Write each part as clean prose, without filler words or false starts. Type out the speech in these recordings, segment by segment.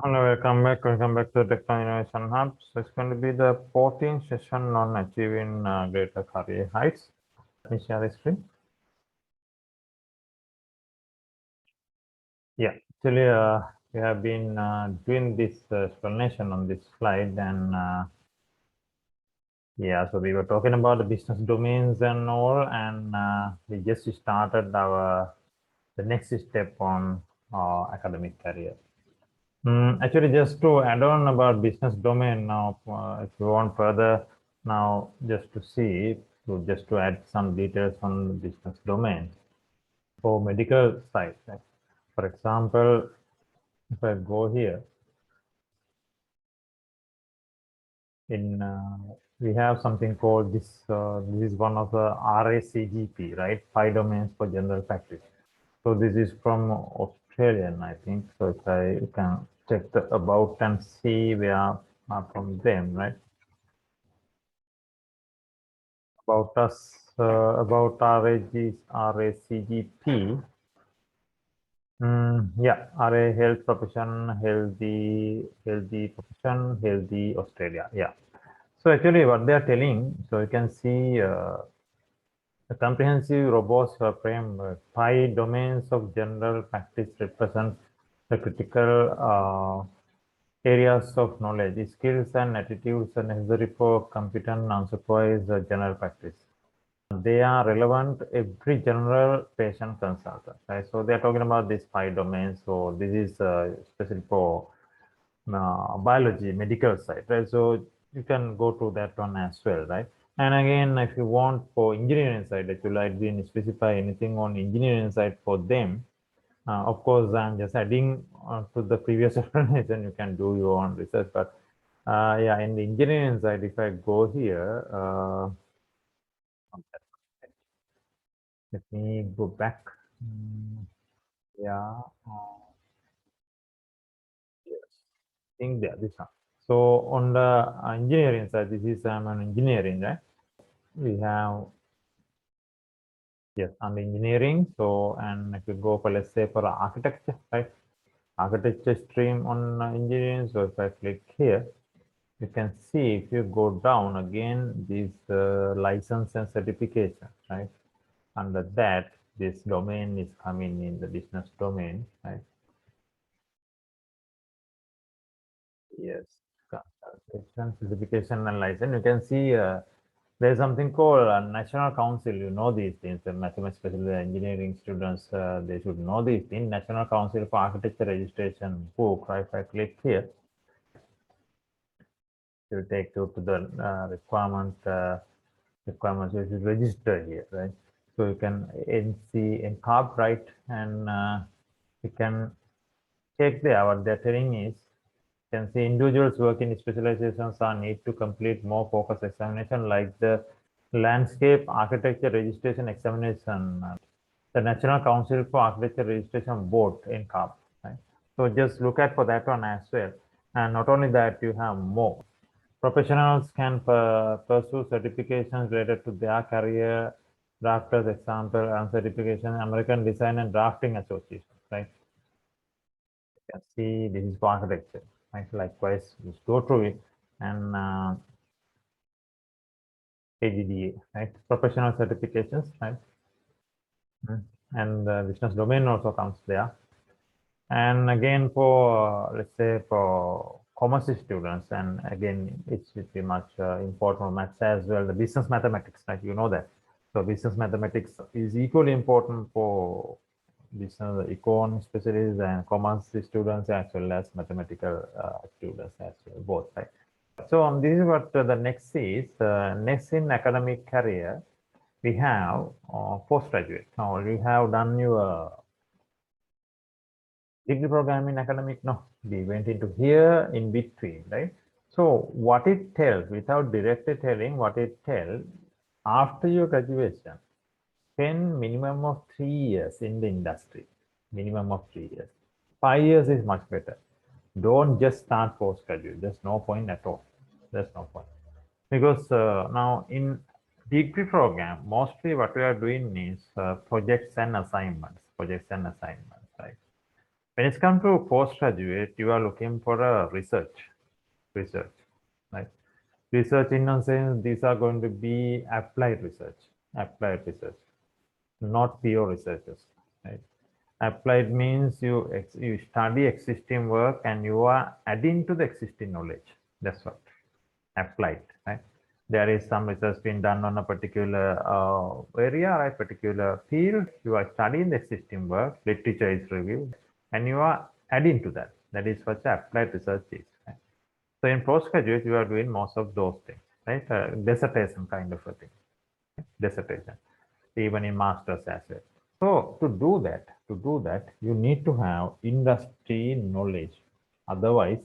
Hello, welcome back. Welcome back to the Techno Innovation Hub. So it's going to be the 14th session on achieving greater career heights. Let me share the screen. Yeah, actually, we have been doing this explanation on this slide, and yeah, so we were talking about the business domains and all, and we just started the next step on academic career. Actually, just to add on about business domain now, if you want further now, just to see, just to add some details on the business domain for medical side. Right? For example, if I go here, in we have something called this. This is one of the RACGP, right? 5 domains for general practice. So this is from Australian, I think. So if I can check the about and see where from them, right? About us, about RACGP. Yeah, RA health profession, healthy profession, healthy Australia. Yeah. So actually, what they are telling, so you can see a comprehensive, robust framework. 5 domains of general practice represent the critical areas of knowledge, skills, and attitudes are necessary for competent, unsupervised general practice. They are relevant every general patient consultant, right? So they're talking about these 5 domains. So this is especially for biology, medical side, right? So you can go to that one as well, right? And again, if you want for engineering side, actually I didn't specify anything on engineering side for them. Of course, I'm just adding to the previous explanation. You can do your own research, but yeah, in the engineering side, if I go here, let me go back. Yeah, yes, I think there, this one. So on the engineering side, this is I'm an engineering, right? We have, yes, on the engineering. So, and if you go for, let's say, for architecture, right? Architecture stream on engineering. So if I click here, you can see if you go down again, this license and certification, right? Under that, this domain is coming in the business domain, right? Yes, consultation, certification, and license. You can see there's something called a National Council. You know these things. The mathematics, especially the engineering students, they should know these things. National Council for Architecture Registration book. Right? If I click here, it will take you to the requirements. You should register here, right? So you can NC NCARB, right? And you can check there. What they're telling is, you can see individuals working specializations are need to complete more focused examination like the landscape architecture registration examination, the National Council for Architecture Registration Board in CARB. Right? So just look at for that one as well. And not only that, you have more. Professionals can pursue certifications related to their career, drafters, example, and certification, American Design and Drafting Association, right? You can see this is for architecture, right? Likewise, just go through it and AGDA, right? Professional certifications, right? And the business domain also comes there. And again, for let's say for commerce students, and again, it's pretty much important for maths as well. The business mathematics, right? You know that. So business mathematics is equally important for business econ specialists and commerce students as well as mathematical students as well, both, right? So this is what the next is. Next in academic career, we have postgraduate. Now you have done your degree program in academic. No, we went into here in between, right? So what it tells, without directly telling what it tells, after your graduation, spend minimum of 3 years in the industry. Minimum of 3 years. 5 years is much better. Don't just start postgraduate. There's no point at all. There's no point. Because now in degree program, mostly what we are doing is projects and assignments. Projects and assignments, right? When it's come to postgraduate, you are looking for a research, right? Research in a sense, these are going to be applied research, not pure researchers, right? Applied means you study existing work and you are adding to the existing knowledge. That's what applied, right? There is some research being done on a particular area, right? Particular field. You are studying the existing work, literature is reviewed, and you are adding to that. That is what applied research is. Right? So in postgraduate, you are doing most of those things, right? Dissertation kind of a thing, dissertation, even in masters as well. So to do that, you need to have industry knowledge. Otherwise,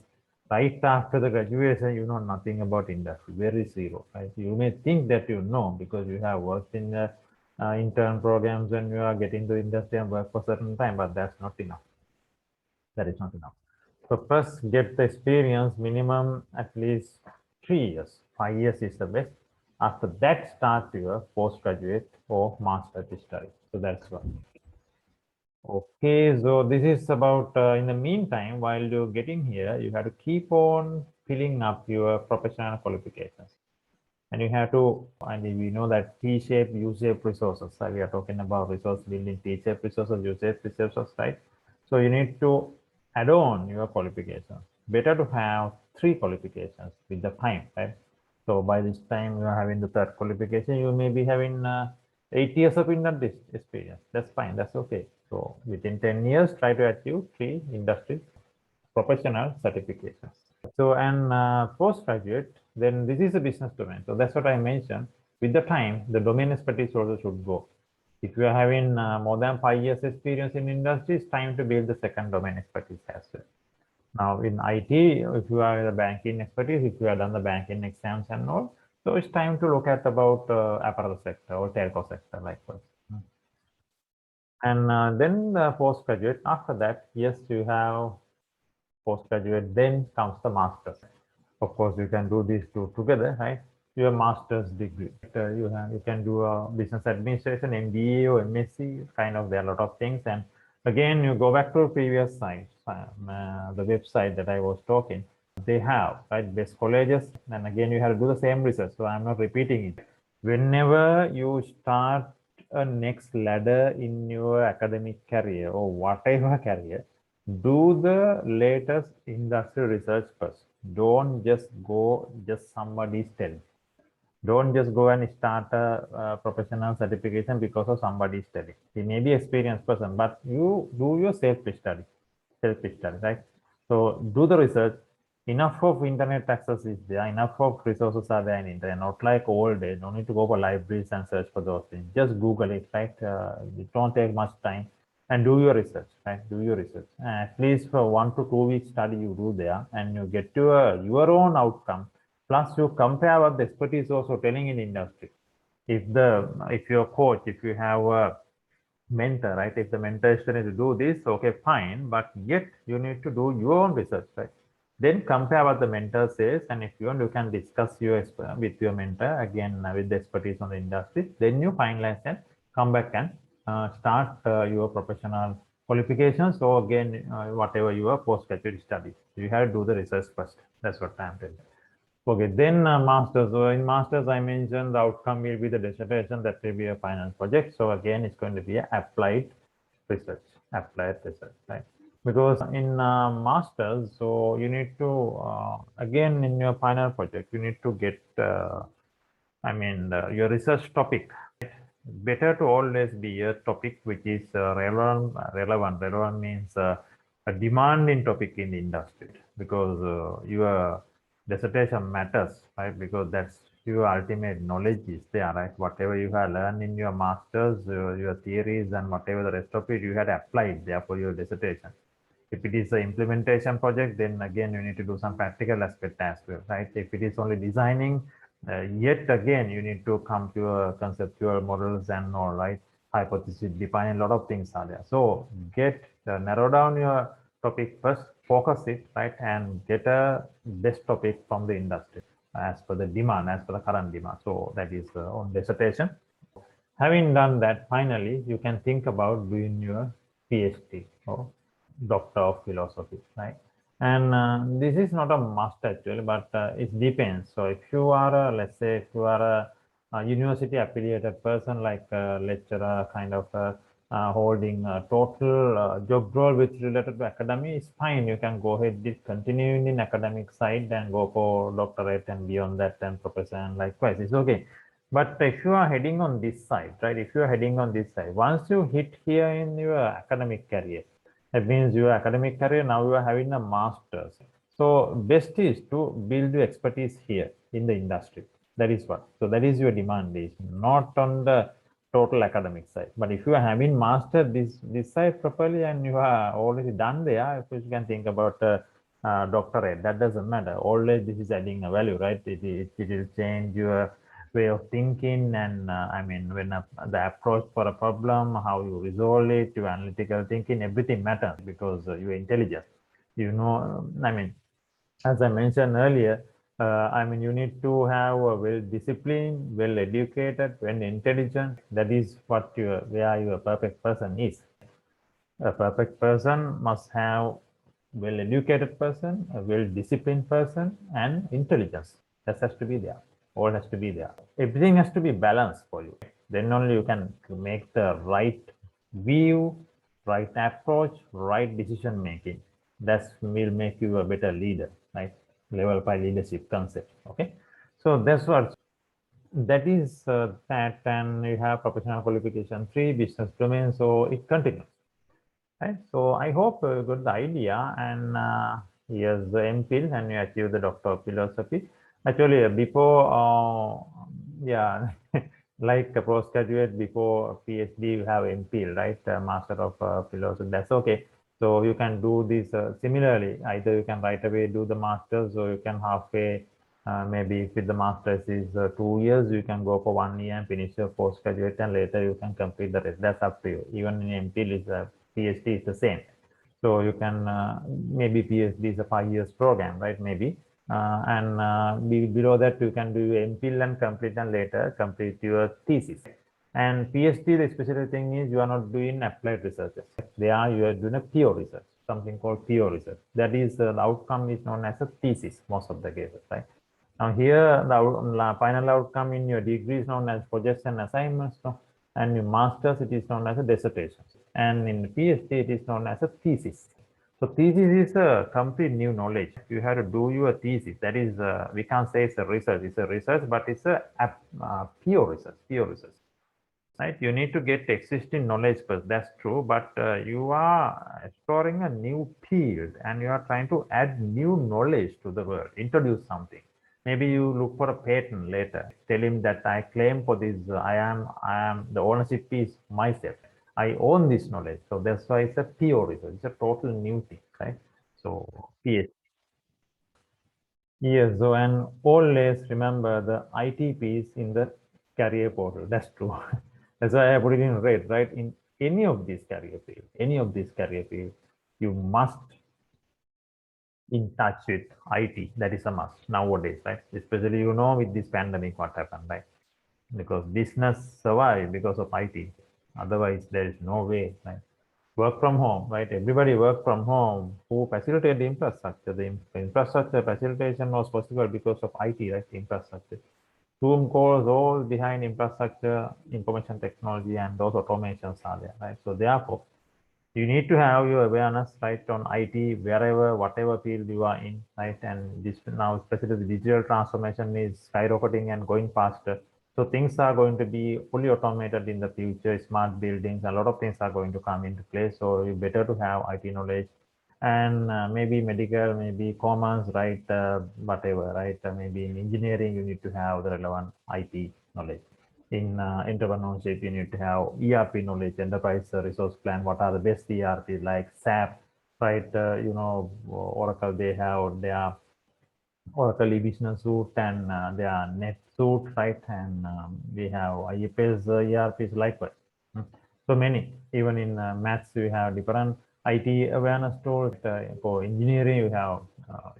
right after the graduation, you know nothing about industry, very zero, right? You may think that you know because you have worked in the intern programs and you are getting to industry and work for a certain time, but that's not enough. That is not enough. So first get the experience minimum at least 3 years. 5 years is the best. After that, start your postgraduate or master study. So that's one. Okay, so this is about, in the meantime, while you're getting here, you have to keep on filling up your professional qualifications. And you have to, and we know that T-shaped, U-shaped resources. So we are talking about resource building, T-shaped resources, U-shaped resources, right? So you need to add on your qualifications. Better to have 3 qualifications with the time, right? So by this time you are having the 3rd qualification, you may be having 8 years of industry experience. That's fine, that's okay. So within 10 years, try to achieve 3 industry professional certifications. So, and postgraduate, then this is a business domain. So that's what I mentioned. With the time, the domain expertise also should go. If you are having more than 5 years experience in industry, it's time to build the second domain expertise as well. Now in IT, if you are the banking expertise, if you have done the banking exams and all, so it's time to look at about apparel sector or telco sector likewise. And then the postgraduate, after that, yes, you have postgraduate, then comes the master's. Of course, you can do these two together, right? Your master's degree. You can do a business administration, MBA or MSc, kind of, there are a lot of things. And again, you go back to the previous site, the website that I was talking. They have, right, best colleges. And again, you have to do the same research. So I'm not repeating it. Whenever you start a next ladder in your academic career or whatever career, do the latest industry research first. Don't just go just somebody's tell. Don't just go and start a professional certification because of somebody's telling. He may be experienced person, but you do your self-study, right? So do the research. Enough of internet access is there. Enough of resources are there in internet. Not like old days. No need to go for libraries and search for those things. Just Google it, right? It don't take much time. And do your research, right? Do your research. At least for 1 to 2 weeks study you do there, and you get to your own outcome. Plus, you compare what the expertise also telling in the industry. If your coach, if you have a mentor, right? If the mentor is telling to do this, okay, fine. But yet you need to do your own research, right? Then compare what the mentor says, and if you want, you can discuss with your mentor again with the expertise on the industry. Then you finalize and come back and start your professional qualifications. So again, whatever your postgraduate studies, you have to do the research first. That's what I'm telling. Okay, then masters. So in masters, I mentioned the outcome will be the dissertation. That will be a final project. So again, it's going to be applied research, right? Because in masters, so you need to again in your final project, you need to get your research topic. Better to always be a topic which is relevant. Relevant means a demanding topic in the industry, because your dissertation matters, right? Because that's your ultimate knowledge is there, right? Whatever you have learned in your masters, your theories and whatever the rest of it, you had applied there for your dissertation. If it is an implementation project, then again you need to do some practical aspect as well, right? If it is only designing, yet again you need to come to a conceptual models and all, right? Hypothesis, define, a lot of things are there. So get narrow down your topic first, focus it, right, and get a best topic from the industry as per the demand, as per the current demand. So that is on dissertation. Having done that, finally you can think about doing your PhD. Doctor of Philosophy, right? And this is not a must actually, but it depends. So if you are, let's say, if you are a university affiliated person, like a lecturer, kind of holding a total job role which related to academy, is fine. You can go ahead, continue in academic side and go for doctorate and beyond that and professor and likewise. It's okay. But if you are heading on this side, right? If you are heading on this side, once you hit here in your academic career, that means your academic career, now you are having a master's. So best is to build your expertise here in the industry. That is what. So that is your demand is not on the total academic side. But if you are having mastered this side properly and you are already done there, if you can think about doctorate, that doesn't matter. Always this is adding a value, right? It will change your way of thinking, and I mean, when the approach for a problem, how you resolve it, your analytical thinking, everything matters because you're intelligent. You know, I mean, as I mentioned earlier, I mean, you need to have a well-disciplined, well-educated, well-intelligent. That is what where your perfect person is. A perfect person must have well-educated person, a well-disciplined person, and intelligence. That has to be there. All has to be there. Everything has to be balanced for you. Then only you can make the right view, right approach, right decision making. That will make you a better leader, right? Level 5 leadership concept. Okay. So that's what that is that, and you have professional qualification 3, business domain. So it continues. Right. So I hope you got the idea, and here's the MPhil, and you achieve the Doctor of Philosophy. Actually, before, yeah, like a postgraduate before PhD, you have MPhil, right? Master of Philosophy. That's okay. So you can do this similarly. Either you can right away do the masters, or you can halfway. Maybe if the masters is 2 years, you can go for 1 year and finish your postgraduate, and later you can complete the rest. That's up to you. Even in MPhil is PhD is the same. So you can maybe PhD is a 5 years program, right? Maybe. And below that, you can do MPhil and complete, and later complete your thesis. And PhD, the special thing is you are not doing applied research. There you are doing a pure research, something called pure research. That is the outcome is known as a thesis most of the cases, right? Now here the final outcome in your degree is known as projects and assignments, no? And your master's it is known as a dissertation, and in PhD it is known as a thesis. So thesis is a complete new knowledge. You have to do your thesis. That is, we can't say it's a research. It's a research, but it's a pure research. Pure research, right? You need to get existing knowledge first. That's true, but you are exploring a new field, and you are trying to add new knowledge to the world. Introduce something. Maybe you look for a patent later. Tell him that I claim for this. I am the ownership is myself. I own this knowledge. So that's why it's a pure research. It's a total new thing, right? So PhD. Yes, so and always remember the IT piece in the career portal. That's true. That's why I put it in red, right? In any of these career field, you must in touch with IT. That is a must nowadays, right? Especially with this pandemic, what happened, right? Because business survive because of IT. Otherwise, there is no way, right? Work from home, right? Everybody work from home. Who facilitate the infrastructure? The infrastructure facilitation was possible because of IT, right? Infrastructure. Zoom calls all behind infrastructure, information technology, and those automations are there, right? So therefore, you need to have your awareness, right, on IT, wherever, whatever field you are in, right? And this now, especially the digital transformation is skyrocketing and going faster. So things are going to be fully automated in the future, smart buildings, a lot of things are going to come into place. So you better to have IT knowledge, and maybe medical, maybe commerce, right? Whatever, right? Maybe in engineering, you need to have the relevant IT knowledge. In entrepreneurship, you need to have ERP knowledge, enterprise resource plan. What are the best ERP like SAP, right? Oracle, they have their Oracle e-business suite and their net suite, right? And we have IFS ERPs likewise. Hmm. So many, even in maths, we have different IT awareness tools. For engineering, you have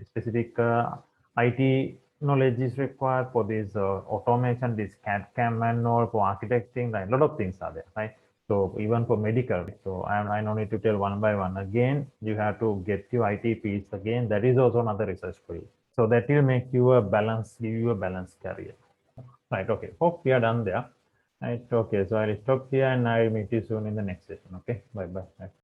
specific IT knowledge is required for this automation, this CAD/CAM manual for architecting, right? A lot of things are there, right? So even for medical, so I don't need to tell one by one. Again, you have to get your ITPs. Again, that is also another research for you. So that will make you a balance, give you a balanced career. Right. Okay. Hope we are done there. Right. Okay. So I'll stop here and I'll meet you soon in the next session. Okay. Bye bye.